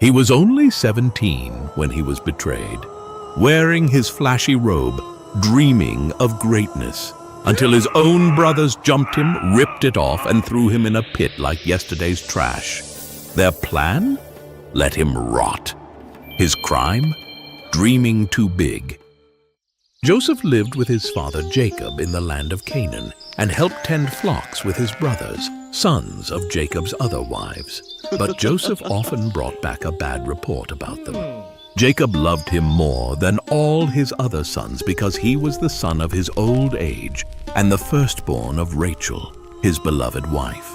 He was only 17 when he was betrayed, wearing his flashy robe, dreaming of greatness, until his own brothers jumped him, ripped it off, and threw him in a pit like yesterday's trash. Their plan? Let him rot. His crime? Dreaming too big. Joseph lived with his father Jacob in the land of Canaan and helped tend flocks with his brothers, sons of Jacob's other wives. But Joseph often brought back a bad report about them. Jacob loved him more than all his other sons because he was the son of his old age and the firstborn of Rachel, his beloved wife.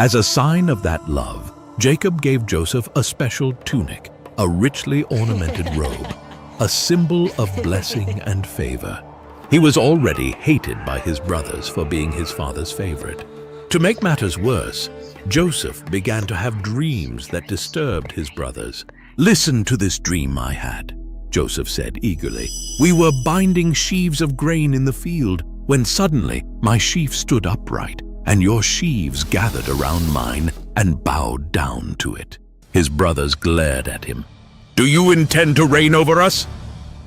As a sign of that love, Jacob gave Joseph a special tunic, a richly ornamented robe, a symbol of blessing and favor. He was already hated by his brothers for being his father's favorite. To make matters worse, Joseph began to have dreams that disturbed his brothers. "Listen to this dream I had," Joseph said eagerly. "We were binding sheaves of grain in the field when suddenly my sheaf stood upright, and your sheaves gathered around mine and bowed down to it." His brothers glared at him. "Do you intend to reign over us?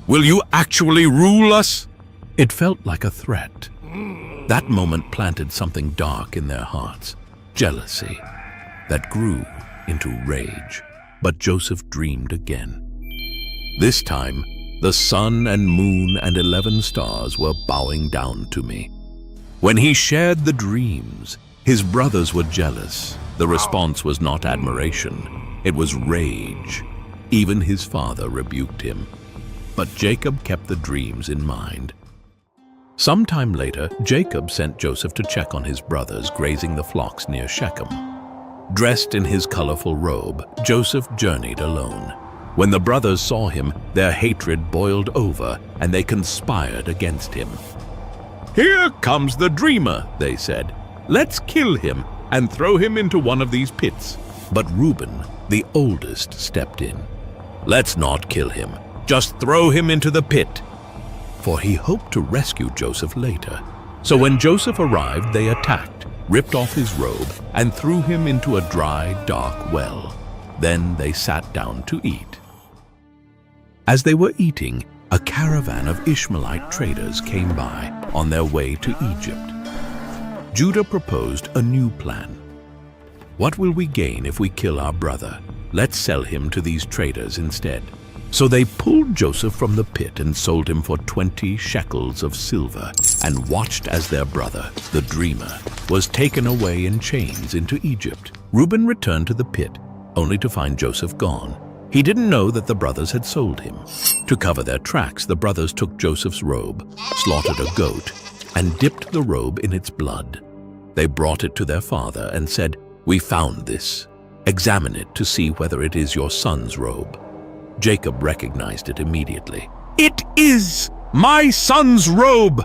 Will you actually rule us?" It felt like a threat. That moment planted something dark in their hearts, jealousy, that grew into rage. But Joseph dreamed again. This time, the sun and moon and 11 stars were bowing down to me. When he shared the dreams, his brothers were jealous. The response was not admiration, it was rage. Even his father rebuked him. But Jacob kept the dreams in mind. Sometime later, Jacob sent Joseph to check on his brothers grazing the flocks near Shechem. Dressed in his colorful robe, Joseph journeyed alone. When the brothers saw him, their hatred boiled over and they conspired against him. "Here comes the dreamer," they said. "Let's kill him and throw him into one of these pits." But Reuben, the oldest, stepped in. "Let's not kill him. Just throw him into the pit." For he hoped to rescue Joseph later. So when Joseph arrived, they attacked, ripped off his robe, and threw him into a dry, dark well. Then they sat down to eat. As they were eating, a caravan of Ishmaelite traders came by on their way to Egypt. Judah proposed a new plan. "What will we gain if we kill our brother? Let's sell him to these traders instead." So they pulled Joseph from the pit and sold him for 20 shekels of silver and watched as their brother, the dreamer, was taken away in chains into Egypt. Reuben returned to the pit, only to find Joseph gone. He didn't know that the brothers had sold him. To cover their tracks, the brothers took Joseph's robe, slaughtered a goat, and dipped the robe in its blood. They brought it to their father and said, "We found this. Examine it to see whether it is your son's robe." Jacob recognized it immediately. "It is my son's robe!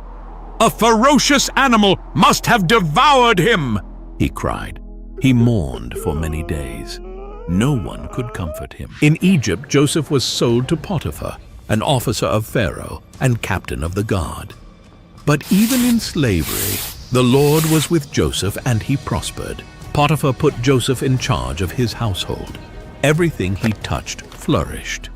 A ferocious animal must have devoured him!" he cried. He mourned for many days. No one could comfort him. In Egypt, Joseph was sold to Potiphar, an officer of Pharaoh and captain of the guard. But even in slavery, the Lord was with Joseph and he prospered. Potiphar put Joseph in charge of his household. Everything he touched flourished.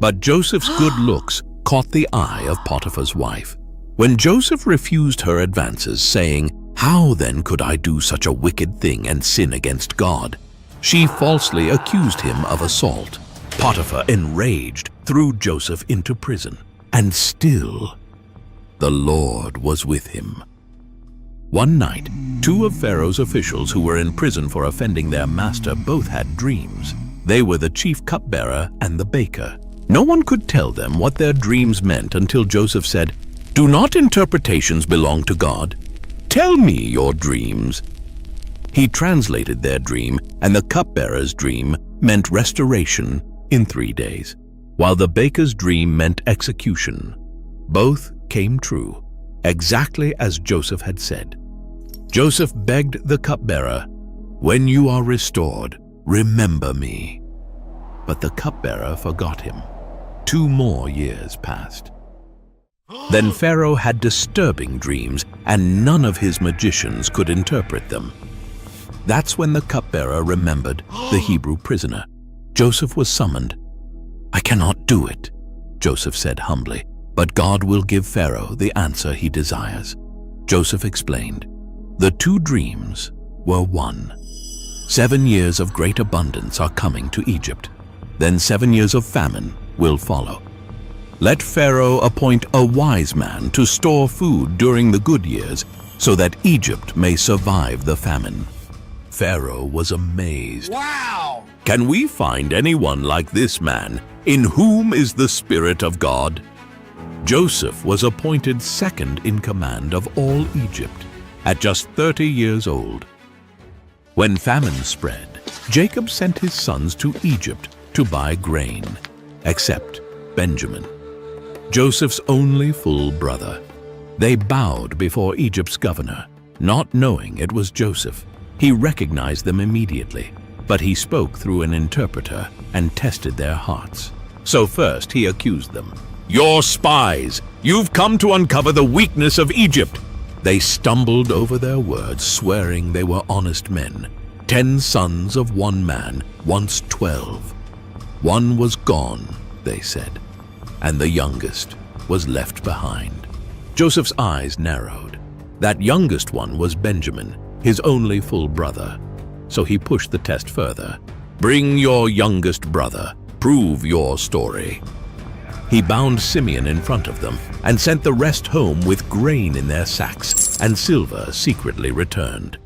But Joseph's good looks caught the eye of Potiphar's wife. When Joseph refused her advances, saying, "How then could I do such a wicked thing and sin against God?" she falsely accused him of assault. Potiphar, enraged, threw Joseph into prison. And still, the Lord was with him. One night, 2 of Pharaoh's officials who were in prison for offending their master both had dreams. They were the chief cupbearer and the baker. No one could tell them what their dreams meant until Joseph said, "Do not interpretations belong to God? Tell me your dreams." He translated their dream, and the cupbearer's dream meant restoration in 3 days, while the baker's dream meant execution. Both came true, exactly as Joseph had said. Joseph begged the cupbearer, "When you are restored, remember me." But the cupbearer forgot him. 2 more years passed. Then Pharaoh had disturbing dreams, and none of his magicians could interpret them. That's when the cupbearer remembered the Hebrew prisoner. Joseph was summoned. "I cannot do it," Joseph said humbly, "but God will give Pharaoh the answer he desires." Joseph explained. The two dreams were one. 7 years of great abundance are coming to Egypt. Then 7 years of famine will follow. Let Pharaoh appoint a wise man to store food during the good years, so that Egypt may survive the famine. Pharaoh was amazed. Wow! "Can we find anyone like this man, in whom is the Spirit of God?" Joseph was appointed second in command of all Egypt, at just 30 years old. When famine spread, Jacob sent his sons to Egypt to buy grain, except Benjamin, Joseph's only full brother. They bowed before Egypt's governor, not knowing it was Joseph. He recognized them immediately, but he spoke through an interpreter and tested their hearts. So first he accused them. "You're spies! You've come to uncover the weakness of Egypt!" They stumbled over their words, swearing they were honest men. 10 sons of one man, once 12. One was gone, they said, and the youngest was left behind. Joseph's eyes narrowed. That youngest one was Benjamin, his only full brother. So he pushed the test further. "Bring your youngest brother. Prove your story." He bound Simeon in front of them and sent the rest home with grain in their sacks, and silver secretly returned.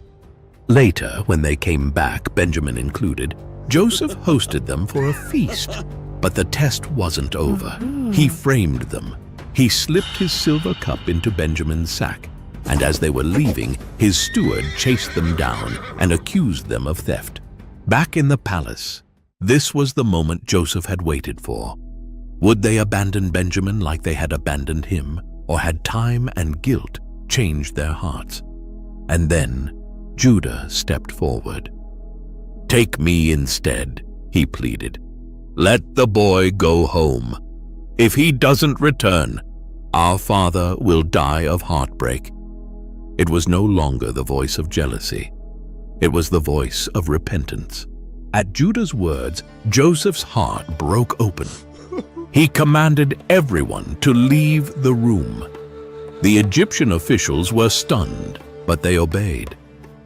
Later, when they came back, Benjamin included, Joseph hosted them for a feast. But the test wasn't over. He framed them. He slipped his silver cup into Benjamin's sack, and as they were leaving, his steward chased them down and accused them of theft. Back in the palace, this was the moment Joseph had waited for. Would they abandon Benjamin like they had abandoned him, or had time and guilt changed their hearts? And then Judah stepped forward. "Take me instead," he pleaded. "Let the boy go home. If he doesn't return, our father will die of heartbreak." It was no longer the voice of jealousy. It was the voice of repentance. At Judah's words, Joseph's heart broke open. He commanded everyone to leave the room. The Egyptian officials were stunned, but they obeyed.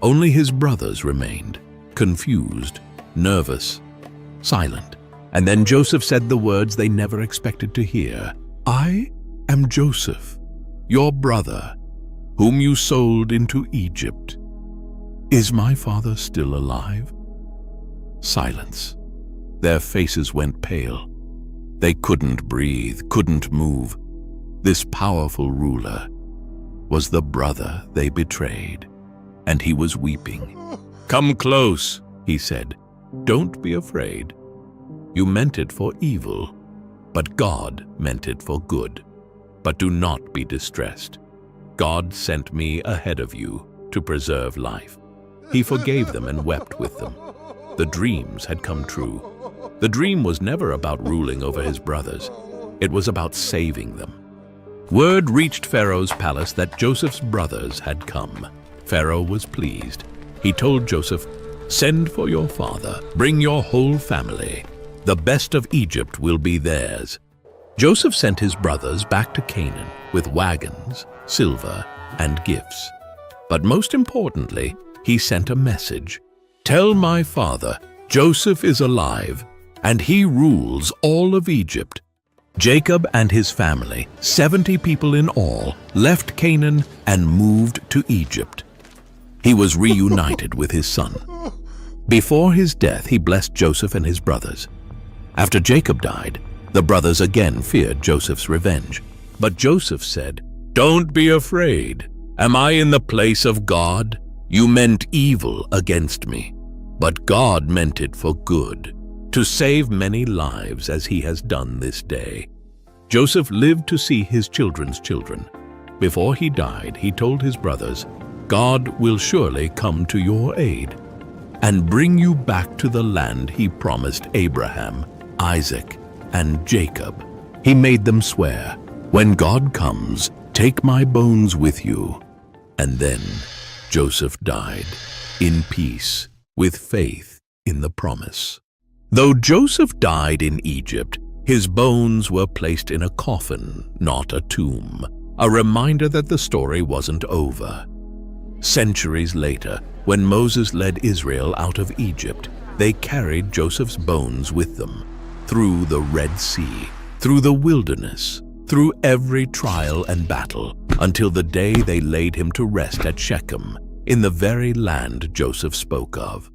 Only his brothers remained, confused, nervous, silent. And then Joseph said the words they never expected to hear. "I am Joseph, your brother, whom you sold into Egypt. Is my father still alive?" Silence. Their faces went pale. They couldn't breathe, couldn't move. This powerful ruler was the brother they betrayed, and he was weeping. "Come close," he said. "Don't be afraid. You meant it for evil, but God meant it for good. But do not be distressed. God sent me ahead of you to preserve life." He forgave them and wept with them. The dreams had come true. The dream was never about ruling over his brothers. It was about saving them. Word reached Pharaoh's palace that Joseph's brothers had come. Pharaoh was pleased. He told Joseph, "Send for your father. Bring your whole family. The best of Egypt will be theirs." Joseph sent his brothers back to Canaan with wagons, silver, and gifts. But most importantly, he sent a message. "Tell my father, Joseph is alive, and he rules all of Egypt." Jacob and his family, 70 people in all, left Canaan and moved to Egypt. He was reunited with his son. Before his death, he blessed Joseph and his brothers. After Jacob died, the brothers again feared Joseph's revenge. But Joseph said, "Don't be afraid. Am I in the place of God? You meant evil against me, but God meant it for good, to save many lives as he has done this day." Joseph lived to see his children's children. Before he died, he told his brothers, "God will surely come to your aid and bring you back to the land he promised Abraham, Isaac, and Jacob." He made them swear, "When God comes, take my bones with you." And then Joseph died in peace with faith in the promise. Though Joseph died in Egypt, his bones were placed in a coffin, not a tomb, a reminder that the story wasn't over. Centuries later, when Moses led Israel out of Egypt, they carried Joseph's bones with them, through the Red Sea, through the wilderness, through every trial and battle, until the day they laid him to rest at Shechem, in the very land Joseph spoke of.